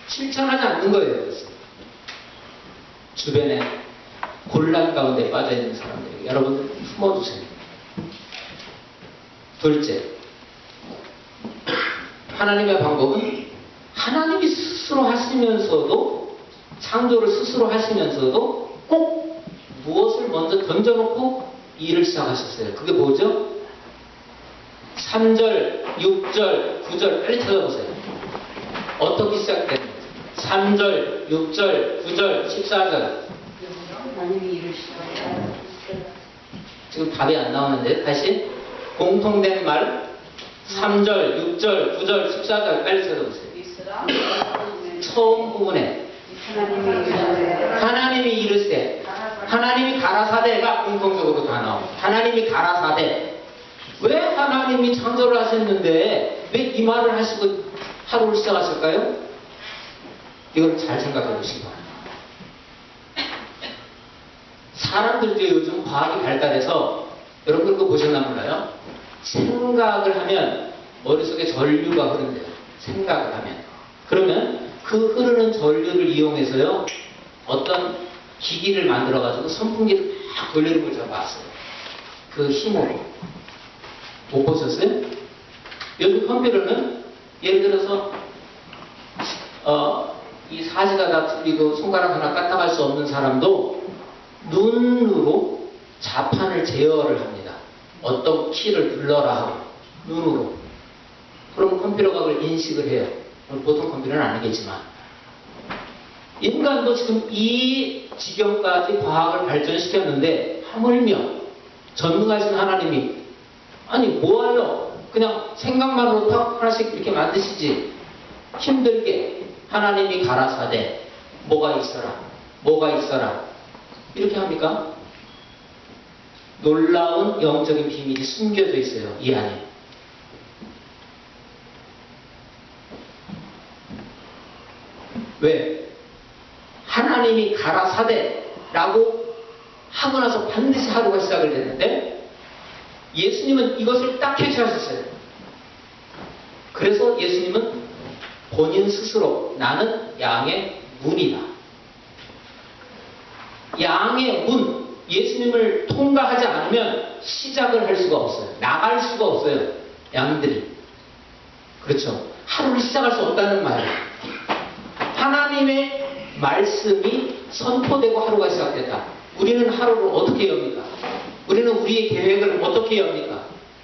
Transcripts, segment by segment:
실천하지 않는 거예요. 그래서 주변에 곤란 가운데 빠져있는 사람들에게 여러분 품어주세요. 둘째, 하나님의 방법은 하나님이 스스로 하시면서도, 창조를 스스로 하시면서도 꼭 무엇을 먼저 던져놓고 일을 시작하셨어요. 그게 뭐죠? 3절, 6절, 9절 빨리 찾아보세요. 어떻게 시작됐는지. 3절, 6절, 9절, 14절. 하나님이 일을 시작해요. 지금 답이 안 나오는데 다시 공통된 말 3절, 6절, 9절, 14절 빨리 찾아보세요. 처음 부분에 하나님이 이르시되, 하나님이 가라사대가 공통적으로 다 나옵니다. 하나님이 가라사대. 왜 하나님이 창조를 하셨는데 왜 이 말을 하시고 하루를 시작하실까요? 이걸 잘 생각해 보시기 바랍니다. 사람들도 요즘 과학이 발달해서, 여러분 그거 보셨나 몰라요? 생각을 하면 머릿속에 전류가 흐른대요. 생각을 하면. 그러면 그 흐르는 전류를 이용해서요, 어떤 기기를 만들어가지고 선풍기를 막 돌리는 걸 제가 봤어요. 그 힘으로. 못 보셨어요? 요즘 컴퓨터는 예를 들어서 이 사지가 다 틀리고 손가락 하나 까딱할 수 없는 사람도 눈으로 자판을 제어를 합니다. 어떤 키를 눌러라 하고 눈으로. 그러면 컴퓨터가 그걸 인식을 해요. 보통 컴퓨터는 아니겠지만. 인간도 지금 이 지경까지 과학을 발전시켰는데 하물며 전능하신 하나님이 아니 뭐하여 그냥 생각만으로 탁 하나씩 이렇게 만드시지 힘들게 하나님이 가라사대 뭐가 있어라 뭐가 있어라 이렇게 합니까? 놀라운 영적인 비밀이 숨겨져 있어요. 이 안에. 왜? 하나님이 가라사대라고 하고 나서 반드시 하루가 시작을 됐는데 예수님은 이것을 딱 캐치하셨어요. 그래서 예수님은 본인 스스로 나는 양의 문이다. 양의 문, 예수님을 통과하지 않으면 시작을 할 수가 없어요. 나갈 수가 없어요. 양들이. 그렇죠. 하루를 시작할 수 없다는 말이에요. 하나님의 말씀이 선포되고 하루가 시작됐다. 우리는 하루를 어떻게 엽니까? 우리는 우리의 계획을 어떻게 엽니까?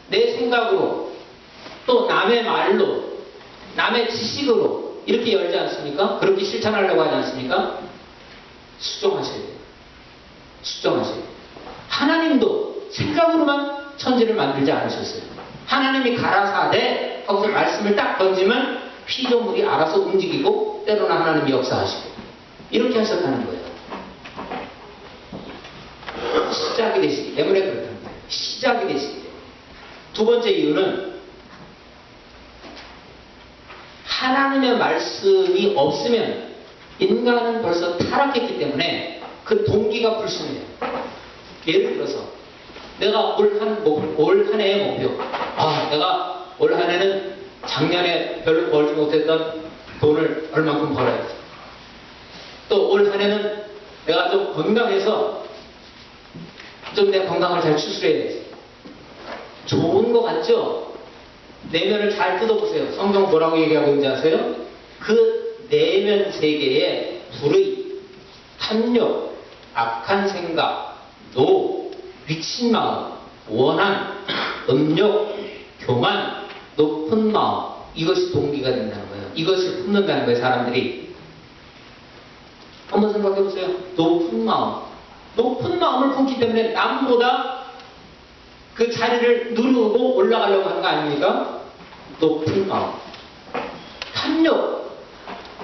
내 생각으로, 또 남의 말로, 남의 지식으로 이렇게 열지 않습니까? 그렇게 실천하려고 하지 않습니까? 수정하셔야 돼요. 수정하셔야 돼요. 하나님도 생각으로만 천지를 만들지 않으셨어요. 하나님이 가라사대 하고서 말씀을 딱 던지면 피조물이 알아서 움직이고 때로는 하나님이 역사하시고 이렇게 하셨다는 거예요. 시작이 되시기 때문에 그렇다는 거예요. 시작이 되시기 때문에. 두 번째 이유는 하나님의 말씀이 없으면 인간은 벌써 타락했기 때문에 그 동기가 불순해요. 예를 들어서 내가 올 한 해의 목표, 내가 올 한 해는 작년에 별로 벌지 못했던 돈을 얼만큼 벌어야지. 또 올 한 해는 내가 좀 건강해서 좀 내 건강을 잘 추스려야지. 좋은 거 같죠? 내면을 잘 뜯어보세요. 성경 뭐라고 얘기하고 있는지 아세요? 그 내면 세계에 불의, 탐욕, 악한 생각, 노, 미친 마음, 원한, 음욕, 교만, 높은 마음, 이것이 동기가 된다는 거예요. 이것을 품는다는 거예요. 사람들이. 한번 생각해 보세요. 높은 마음. 높은 마음을 품기 때문에 남보다 그 자리를 누르고 올라가려고 하는 거 아닙니까? 높은 마음. 탐욕.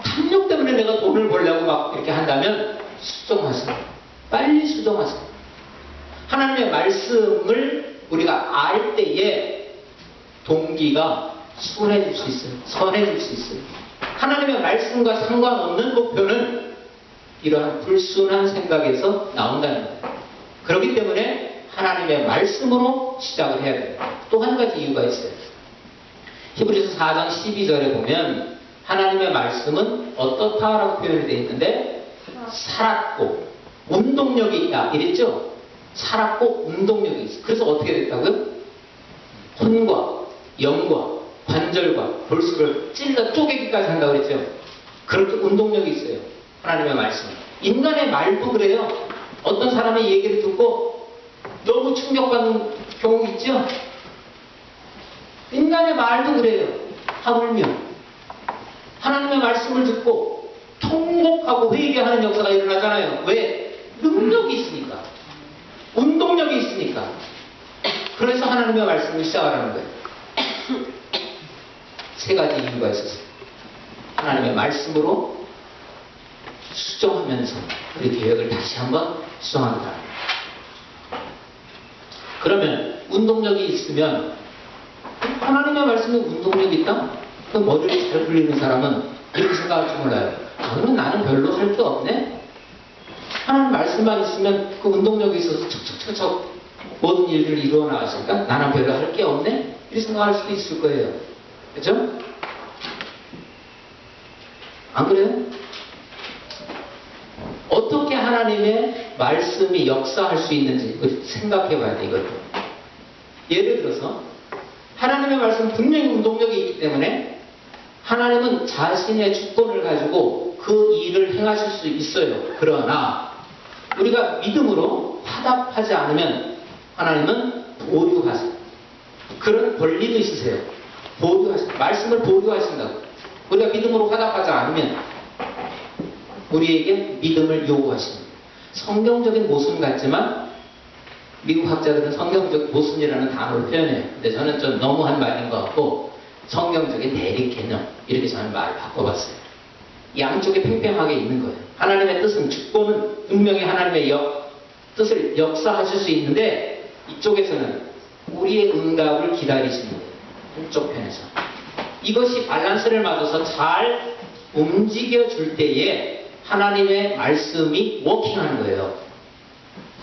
탐욕 때문에 내가 돈을 벌려고 막 이렇게 한다면 수정하세요. 빨리 수정하세요. 하나님의 말씀을 우리가 알 때에 동기가 순해질 수 있어요. 선해질 수 있어요. 하나님의 말씀과 상관없는 목표는 이러한 불순한 생각에서 나온다는 거예요. 그렇기 때문에 하나님의 말씀으로 시작을 해야 돼요. 또 한 가지 이유가 있어요. 히브리서 4장 12절에 보면 하나님의 말씀은 어떻다라고 표현이 되어 있는데 살았고 운동력이 있다 이랬죠? 살았고 운동력이 있어. 그래서 어떻게 됐다고요? 혼과 영과 관절과 골수를 찔러 쪼개기까지 한다고 그랬죠? 그렇게 운동력이 있어요. 하나님의 말씀. 인간의 말도 그래요. 어떤 사람의 얘기를 듣고 너무 충격받는 경우 있죠? 인간의 말도 그래요. 하물며 하나님의 말씀을 듣고 통곡하고 회개하는 역사가 일어나잖아요. 왜? 능력이 있으니까. 운동력이 있으니까. 그래서 하나님의 말씀을 시작하라는 거예요. 세 가지 이유가 있었어요. 하나님의 말씀으로 수정하면서 우리 계획을 다시 한번 수정한다. 그러면 운동력이 있으면 하나님의 말씀에 운동력이 있다? 그 머리를 잘 굴리는 사람은 이렇게 생각할지 몰라요. 아, 그럼 나는 별로 할 게 없네? 하나님 말씀만 있으면 그 운동력이 있어서 척척척척 모든 일들을 이루어 나가니까 나는 별로 할 게 없네? 이렇게 생각할 수도 있을 거예요. 그죠? 안 그래요? 어떻게 하나님의 말씀이 역사할 수 있는지 생각해 봐야 돼, 이것도. 예를 들어서 하나님의 말씀은 분명히 운동력이 있기 때문에 하나님은 자신의 주권을 가지고 그 일을 행하실 수 있어요. 그러나 우리가 믿음으로 화답하지 않으면 하나님은 보류하세요. 그런 권리도 있으세요. 보류하신다. 말씀을 보류하신다고. 우리가 믿음으로 화답하지 않으면 우리에게 믿음을 요구하십니다. 성경적인 모순 같지만 미국 학자들은 성경적 모순이라는 단어를 표현해요. 근데 저는 좀 너무한 말인 것 같고 성경적인 대립 개념 이렇게 저는 말을 바꿔봤어요. 양쪽에 팽팽하게 있는 거예요. 하나님의 뜻은 주권은 분명히 하나님의 뜻을 역사하실 수 있는데 이쪽에서는 우리의 응답을 기다리시는 거예요. 한쪽 편에서. 이것이 밸런스를 맞아서 잘 움직여 줄 때에 하나님의 말씀이 워킹하는 거예요.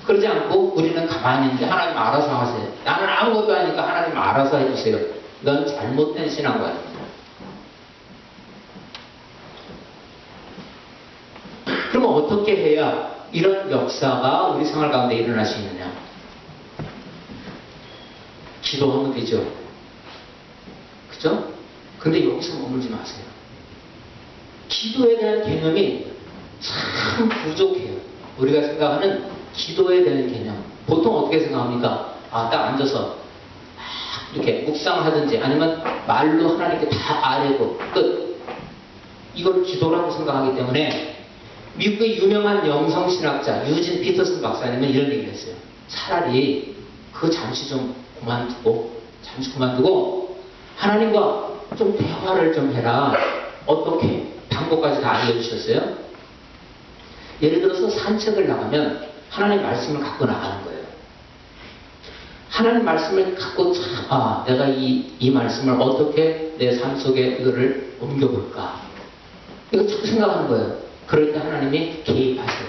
그러지 않고 우리는 가만히 있는데 하나님 알아서 하세요. 나는 아무것도 하니까 하나님 알아서 해주세요. 이건 잘못된 신앙관입니다. 그러면 어떻게 해야 이런 역사가 우리 생활 가운데 일어날 수 있느냐? 기도하면 되죠. 그죠? 근데 여기서 머물지 마세요. 기도에 대한 개념이 참 부족해요. 우리가 생각하는 기도에 대한 개념. 보통 어떻게 생각합니까? 아, 딱 앉아서 이렇게 묵상하든지 아니면 말로 하나님께 다 아뢰고 끝. 이걸 기도라고 생각하기 때문에 미국의 유명한 영성신학자 유진 피터슨 박사님은 이런 얘기를 했어요. 차라리 그 잠시 그만두고 하나님과 좀 대화를 좀 해라. 어떻게? 방법까지 다 알려주셨어요. 예를 들어서 산책을 나가면 하나님 말씀을 갖고 나가는 거예요. 하나님 말씀을 갖고 내가 이 말씀을 어떻게 내 삶 속에 이거를 옮겨볼까? 이거 자꾸 생각하는 거예요. 그럴 때 하나님이 개입하세요.